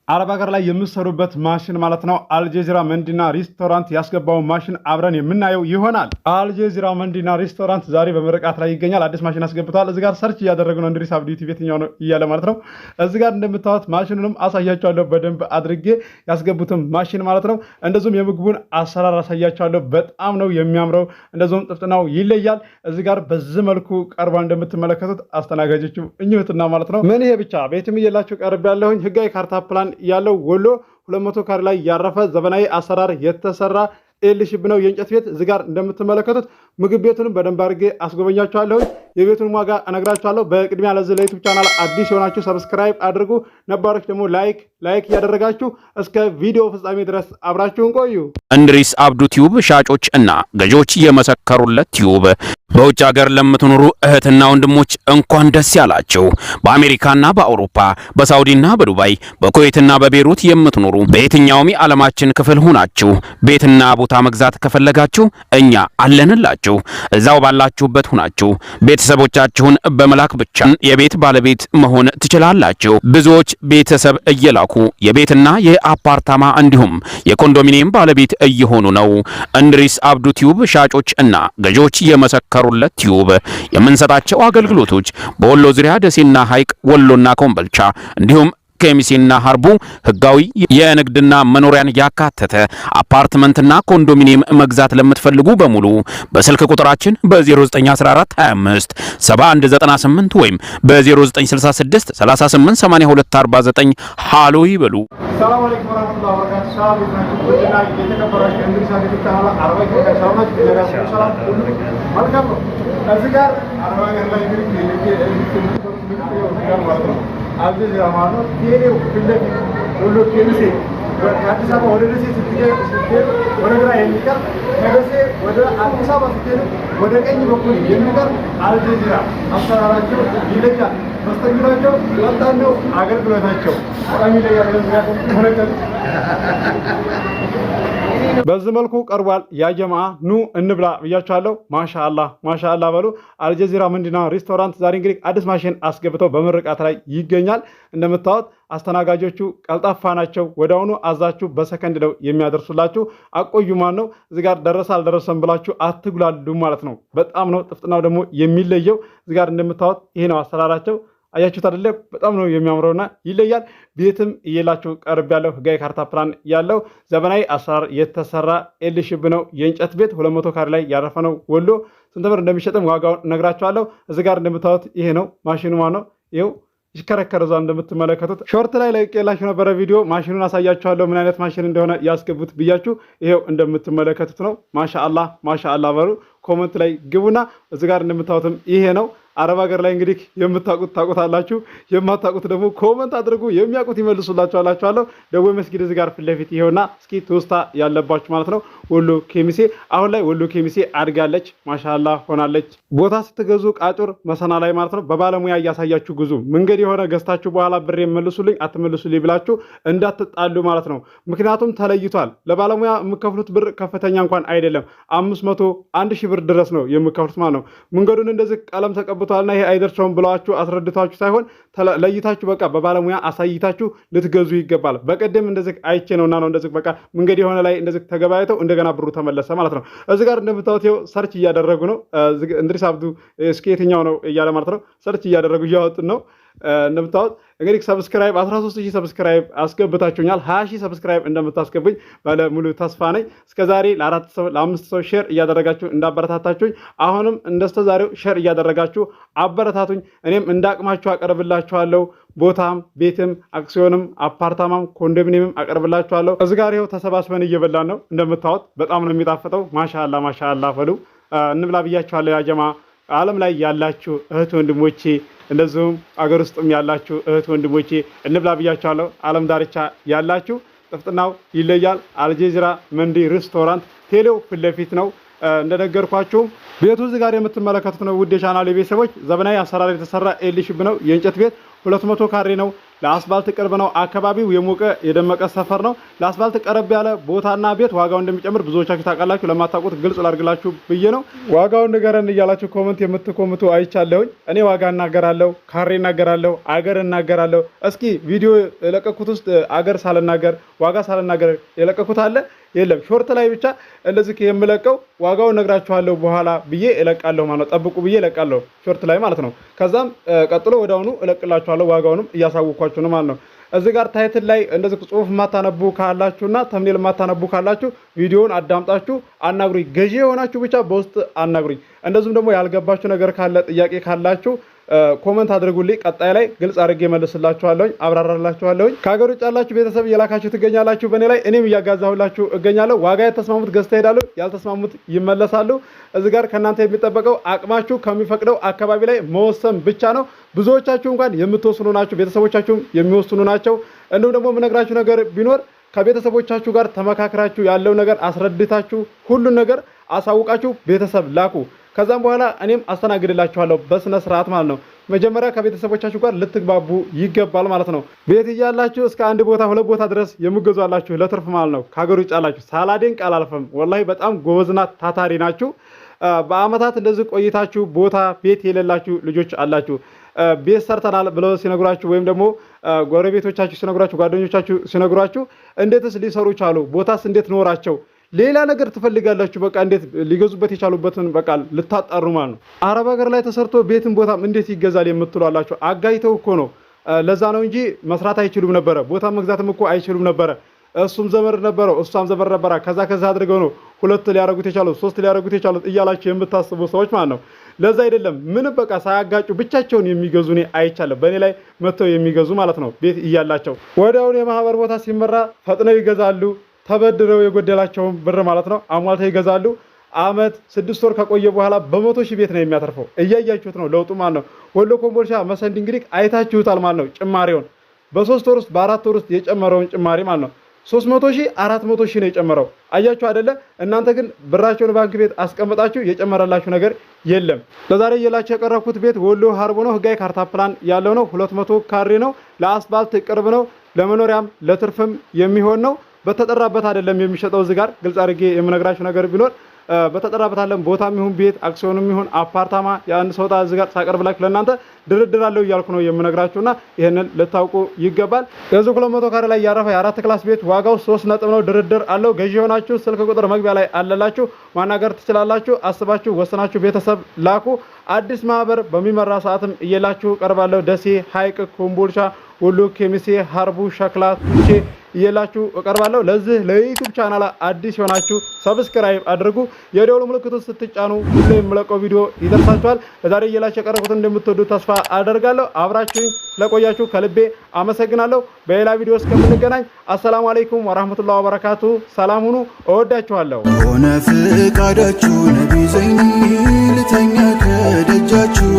አረብ ሀገር ላይ የምትሰሩበት ማሽን ማለት ነው። አልጀዚራ መንዲና ሬስቶራንት ያስገባው ማሽን አብረን የምናየው ይሆናል። አልጀዚራ መንዲና ሬስቶራንት ዛሬ በምርቃት ላይ ይገኛል። አዲስ ማሽን አስገብተዋል። እዚህ ጋር ሰርች እያደረጉ ነው። እንድሪስ አብዱ ዩቲዩብ የትኛው ነው እያለ ማለት ነው። እዚህ ጋር እንደምታዩት ማሽኑንም አሳያቸዋለሁ በደንብ አድርጌ ያስገቡትም ማሽን ማለት ነው። እንደዚሁም የምግቡን አሰራር አሳያቸዋለሁ። በጣም ነው የሚያምረው። እንደዚሁም ጥፍጥናው ይለያል። እዚህ ጋር በዚህ መልኩ ቀርቧል። እንደምትመለከቱት አስተናጋጆቹ እኝህትና ማለት ነው። ምን ይሄ ብቻ ቤትም እየላችሁ ቀርብ ያለሁኝ ህጋዊ ካርታ ፕላን ያለው ወሎ 200 ካሬ ላይ ያረፈ ዘመናዊ አሰራር የተሰራ ኤልሺፕ ነው የእንጨት ቤት። እዚህ ጋር እንደምትመለከቱት ምግብ ቤቱንም በደንብ አድርጌ አስጎበኛችኋለሁ። የቤቱን ዋጋ እነግራችኋለሁ። በቅድሚያ ለዚህ ለዩቲዩብ ቻናል አዲስ የሆናችሁ ሰብስክራይብ አድርጉ፣ ነባሮች ደግሞ ላይክ እያደረጋችሁ እስከ ቪዲዮ ፍጻሜ ድረስ አብራችሁን ቆዩ። እንድሪስ አብዱ ቲዩብ ሻጮች እና ገዢዎች የመሰከሩለት ቲዩብ። በውጭ ሀገር ለምትኖሩ እህትና ወንድሞች እንኳን ደስ ያላችሁ። በአሜሪካና በአውሮፓ በሳውዲና በዱባይ በኩዌትና በቤሩት የምትኖሩ በየትኛውም የዓለማችን ክፍል ሆናችሁ ቤትና ቦታ መግዛት ከፈለጋችሁ እኛ አለንላችሁ። እዛው ባላችሁበት ሆናችሁ ቤተሰቦቻችሁን በመላክ ብቻ የቤት ባለቤት መሆን ትችላላችሁ። ብዙዎች ቤተሰብ እየላኩ የቤትና የአፓርታማ እንዲሁም የኮንዶሚኒየም ባለቤት እየሆኑ ነው። እንድሪስ አብዱ ቲዩብ ሻጮች እና ገዢዎች የመሰከሩለት ቲዩብ የምንሰጣቸው አገልግሎቶች በወሎ ዙሪያ ደሴና ሐይቅ፣ ወሎና ኮምቦልቻ እንዲሁም ከሚሴና ሀርቡ ህጋዊ የንግድና መኖሪያን ያካተተ አፓርትመንትና ኮንዶሚኒየም መግዛት ለምትፈልጉ በሙሉ በስልክ ቁጥራችን በ0914 25 7198 ወይም በ0966 38 82 49 ሃሎ ይበሉ። ሰላም አለይኩም ወራህመቱላሂ ወበረካቱሁ። ሰላም ይሁንና የተከበራችሁ እንድሪስ አብዱ ቻናል አረባይ ከሰላማት ለራሱ ሰላም ሁሉ መልካም ነው። እዚህ ጋር አረባይ ላይ አልጀዚራ ማለት ቴሌው ፍለፊ ወሎ ኬሚሴ አዲስ አበባ ወደ ደሴ ስትሄድ ወደ ግራ የሚቀር ከደሴ ወደ አዲስ አበባ ስትሄድ ወደ ቀኝ በኩል የሚቀር አልጀዚራ አሰራራቸው ይለያል። መስተንግዷቸው ወጣን ነው። አገልግሎታቸው በጣም ይለያል። በዚህ መልኩ ቀርቧል። ያ ጀማ ኑ እንብላ ብያችኋለሁ። ማሻአላህ በሉ። አልጀዚራ መንዲና ሬስቶራንት ዛሬ እንግዲህ አዲስ ማሽን አስገብተው በምርቃት ላይ ይገኛል። እንደምታዩት አስተናጋጆቹ ቀልጣፋ ናቸው። ወዲያውኑ አዛችሁ በሰከንድ ነው የሚያደርሱላችሁ። አቆዩ ማን ነው እዚህ ጋር ደረሰ አልደረሰም ብላችሁ አትጉላሉ ማለት ነው። በጣም ነው ጥፍጥናው ደግሞ የሚለየው። እዚህ ጋር እንደምታዩት ይሄ ነው አሰራራቸው። አያችሁት አይደለ? በጣም ነው የሚያምረውና ይለያል። ቤትም እየላችሁ ቀርብ ያለው ህጋዊ ካርታ ፕላን ያለው ዘመናዊ አሰራር የተሰራ ኤልሺፕ ነው የእንጨት ቤት 200 ካሬ ላይ ያረፈ ነው። ወሎ ስንት ብር እንደሚሸጥም ዋጋውን ነግራችኋለሁ። እዚህ ጋር እንደምታዩት ይሄ ነው ማሽኑ ማለት ነው። ይሄው ይሽከረከር እዛ እንደምትመለከቱት ሾርት ላይ ለቅቄላችሁ ነበረ ቪዲዮ። ማሽኑን አሳያችኋለሁ ምን አይነት ማሽን እንደሆነ ያስገቡት ብያችሁ። ይሄው እንደምትመለከቱት ነው። ማሻአላህ በሉ። ኮመንት ላይ ግቡና እዚህ ጋር እንደምታዩትም ይሄ ነው። አረብ ሀገር ላይ እንግዲህ የምታውቁት ታውቁታላችሁ፣ የማታውቁት ደግሞ ኮመንት አድርጉ፣ የሚያውቁት ይመልሱላችኋለሁ። ደዌ መስጊድ እዚህ ጋር ፊት ለፊት ይሄውና እስኪ ትውስታ ያለባችሁ ማለት ነው። ወሎ ኬሚሴ አሁን ላይ ወሎ ኬሚሴ አድጋለች፣ ማሻአላህ ሆናለች። ቦታ ስትገዙ ቃጩር መሰና ላይ ማለት ነው በባለሙያ እያሳያችሁ ግዙ። መንገድ የሆነ ገዝታችሁ በኋላ ብር መልሱልኝ አትመልሱልኝ ብላችሁ እንዳትጣሉ ማለት ነው። ምክንያቱም ተለይቷል። ለባለሙያ የምከፍሉት ብር ከፍተኛ እንኳን አይደለም፣ 500 1000 ብር ድረስ ነው የምከፍሉት ማለት ነው። መንገዱን እንደዚህ ቀለም ተቀብቷልና ይሄ አይደርሰውም ብላችሁ አስረድታችሁ ሳይሆን ለይታችሁ በቃ በባለሙያ አሳይታችሁ ልትገዙ ይገባል። በቀደም እንደዚህ አይቼ ነውና ነው እንደዚህ በቃ መንገድ የሆነ ላይ እንደዚህ ተገባይተው እንደገና ብሩ ተመለሰ ማለት ነው። እዚህ ጋር እንደምታዩት ሰርች እያደረጉ ነው። እንድሪስ አብዱ እስኪ የትኛው ነው እያለ ማለት ነው ሰርች እያደረጉ እያወጡን ነው። እንደምታዩት እንግዲህ ሰብስክራይብ 13000 ሰብስክራይብ አስገብታችሁኛል። 20000 ሰብስክራይብ እንደምታስገቡኝ ባለ ሙሉ ተስፋ ነኝ። እስከዛሬ ለ4 ሰው ለ5 ሰው ሼር እያደረጋችሁ እንዳበረታታችሁኝ አሁንም እንደስተዛሬው ሼር እያደረጋችሁ አበረታቱኝ። እኔም እንዳቅማችሁ አቀርብላችኋለሁ። ቦታም ቤትም አክሲዮንም አፓርታማም ኮንዶሚኒየምም አቀርብላችኋለሁ። እዚህ ጋር ይኸው ተሰባስበን እየበላን ነው። እንደምታዩት በጣም ነው የሚጣፍጠው። ማሻአላህ በሉ። እንብላ ብያችኋለሁ። ያጀማ ዓለም ላይ ያላችሁ እህት ወንድሞቼ እንደዚሁም አገር ውስጥም ያላችሁ እህት ወንድሞቼ እንብላ ብያችኋለሁ። ዓለም ዳርቻ ያላችሁ ጥፍጥናው ይለያል። አልጀዚራ መንዲ ሬስቶራንት ቴሌው ፊት ለፊት ነው። እንደነገርኳችሁ ቤቱ እዚህ ጋር የምትመለከቱት ነው። ውድ የቻናሌ ቤተሰቦች ዘመናዊ አሰራር የተሰራ ኤልሺፕ ነው የእንጨት ቤት 200 ካሬ ነው። ለአስፋልት ቅርብ ነው። አካባቢው የሞቀ የደመቀ ሰፈር ነው። ለአስፋልት ቀረብ ያለ ቦታና ቤት ዋጋው እንደሚጨምር ብዙዎቻችሁ ታውቃላችሁ። ለማታውቁት ግልጽ ላድርግላችሁ ብዬ ነው። ዋጋውን ንገረን እያላችሁ ኮመንት የምትኮምቱ አይቻለሁኝ። እኔ ዋጋ እናገራለሁ፣ ካሬ እናገራለሁ፣ አገር እናገራለሁ። እስኪ ቪዲዮ የለቀኩት ውስጥ አገር ሳልናገር ዋጋ ሳልናገር የለቀኩት አለ? የለም። ሾርት ላይ ብቻ እንደዚህ የምለቀው ዋጋውን ነግራችኋለሁ በኋላ ብዬ እለቃለሁ ማለት ነው። ጠብቁ ብዬ እለቃለሁ ሾርት ላይ ማለት ነው። ከዛም ቀጥሎ ወዲያውኑ እለቅላችኋለሁ ዋጋውንም እያሳወቅኳችሁ ነው ማለት ነው። እዚህ ጋር ታይትል ላይ እንደዚህ ጽሁፍ ማታነቡ ካላችሁና ተምኔል ማታነቡ ካላችሁ ቪዲዮውን አዳምጣችሁ አናግሩኝ። ገዢ የሆናችሁ ብቻ በውስጥ አናግሩኝ። እንደዚሁም ደግሞ ያልገባችሁ ነገር ካለ ጥያቄ ካላችሁ ኮመንት አድርጉልኝ። ቀጣይ ላይ ግልጽ አድርጌ መልስላችኋለሁ፣ አብራራላችኋለሁ። ከሀገር ውጭ ያላችሁ ቤተሰብ እየላካችሁ ትገኛላችሁ በእኔ ላይ፣ እኔም እያጋዛሁላችሁ እገኛለሁ። ዋጋ የተስማሙት ገዝተው ይሄዳሉ፣ ያልተስማሙት ይመለሳሉ። እዚህ ጋር ከእናንተ የሚጠበቀው አቅማችሁ ከሚፈቅደው አካባቢ ላይ መወሰን ብቻ ነው። ብዙዎቻችሁ እንኳን የምትወስኑ ናችሁ፣ ቤተሰቦቻችሁም የሚወስኑ ናቸው። እንዲሁም ደግሞ የምነግራችሁ ነገር ቢኖር ከቤተሰቦቻችሁ ጋር ተመካክራችሁ ያለው ነገር አስረድታችሁ ሁሉን ነገር አሳውቃችሁ ቤተሰብ ላኩ። ከዛም በኋላ እኔም አስተናግድላችኋለሁ በስነ ስርዓት ማለት ነው። መጀመሪያ ከቤተሰቦቻችሁ ጋር ልትግባቡ ይገባል ማለት ነው። ቤት እያላችሁ እስከ አንድ ቦታ ሁለት ቦታ ድረስ የምገዙ አላችሁ ለትርፍ ማለት ነው። ከሀገር ውጭ አላችሁ ሳላዴን ቃል አልፈም ወላሂ በጣም ጎበዝና ታታሪ ናችሁ። በአመታት እንደዚህ ቆይታችሁ ቦታ ቤት የሌላችሁ ልጆች አላችሁ። ቤት ሰርተናል ብለው ሲነግሯችሁ ወይም ደግሞ ጎረቤቶቻችሁ ሲነግሯችሁ ጓደኞቻችሁ ሲነግሯችሁ እንዴትስ ሊሰሩ ቻሉ? ቦታስ እንዴት ኖራቸው? ሌላ ነገር ትፈልጋላችሁ። በቃ እንዴት ሊገዙበት የቻሉበትን በቃ ልታጣሩ ማለት ነው። አረብ ሀገር ላይ ተሰርቶ ቤትን ቦታም እንዴት ይገዛል የምትሉ አላችሁ። አጋይተው እኮ ነው። ለዛ ነው እንጂ መስራት አይችሉም ነበረ። ቦታ መግዛትም እኮ አይችሉም ነበረ። እሱም ዘመድ ነበረው እሷም ዘመድ ነበራ። ከዛ አድርገው ነው ሁለት ሊያረጉት የቻሉት ሶስት ሊያረጉት የቻሉት እያላችሁ የምታስቡ ሰዎች ማለት ነው። ለዛ አይደለም ምንም በቃ ሳያጋጩ ብቻቸውን የሚገዙ እኔ አይቻለሁ። በእኔ ላይ መጥተው የሚገዙ ማለት ነው። ቤት እያላቸው ወዲያውኑ የማህበር ቦታ ሲመራ ፈጥነው ይገዛሉ። ተበድረው የጎደላቸውን ብር ማለት ነው አሟልተው ይገዛሉ። አመት 6 ወር ከቆየ በኋላ በመቶ ሺህ ቤት ነው የሚያተርፈው። እያያችሁት ነው ለውጡ ማለት ነው። ወሎ ኮምቦልቻ መሰንድ እንግዲህ አይታችሁታል ማለት ነው። ጭማሪውን በ3 ወር ውስጥ በ4 ወር ውስጥ የጨመረውን ጭማሪ ማለት ነው 300 ሺህ 400 ሺህ ነው የጨመረው። አያችሁ አይደለ? እናንተ ግን ብራችሁን ባንክ ቤት አስቀምጣችሁ የጨመረላችሁ ነገር የለም። ለዛሬ የላችሁ የቀረብኩት ቤት ወሎ ሀርቦ ነው። ህጋዊ ካርታ ፕላን ያለው ነው። 200 ካሬ ነው። ለአስፋልት ቅርብ ነው። ለመኖሪያም ለትርፍም የሚሆን ነው። በተጠራበት አይደለም የሚሸጠው። እዚህ ጋር ግልጽ አድርጌ የምነግራችሁ ነገር ቢኖር በተጠራበት አይደለም። ቦታም ይሁን ቤት አክሲዮንም ይሁን አፓርታማ የአንድ ሰው እዚህ ጋር ሳቀርብላችሁ ለእናንተ ድርድር አለው እያልኩ ነው የምነግራችሁና ይሄንን ልታውቁ ይገባል። የዚህ 200 ካሬ ላይ ያረፈ የአራት ክላስ ቤት ዋጋው 3 ነጥብ ነው። ድርድር አለው። ገዢ የሆናችሁ ስልክ ቁጥር መግቢያ ላይ አለላችሁ፣ ማናገር ትችላላችሁ። አስባችሁ ወሰናችሁ ቤተሰብ ላኩ። አዲስ ማህበር በሚመራ ሰዓትም እየላችሁ ቀርባለሁ። ደሴ፣ ሀይቅ፣ ኮምቦልቻ፣ ወሎ፣ ኬሚሴ፣ ሀርቡ፣ ሸክላ፣ ቱቼ እየላችሁ እቀርባለሁ። ለዚህ ለዩቲዩብ ቻናል አዲስ የሆናችሁ ሰብስክራይብ አድርጉ። የደወል ምልክቱን ስትጫኑ ሁሌ የምለቀው ቪዲዮ ይደርሳችኋል። ለዛሬ እየላችሁ የቀረብኩትን እንደምትወዱ ተስፋ አደርጋለሁ። አብራችሁኝ ስለቆያችሁ ከልቤ አመሰግናለሁ። በሌላ ቪዲዮ እስከምንገናኝ አሰላሙ አለይኩም ወራህመቱላሂ ወበረካቱ። ሰላም ሁኑ። እወዳችኋለሁ። ሆነ ፍቃዳችሁ ነቢይ ዘይኒ ልተኛ ከደጃችሁ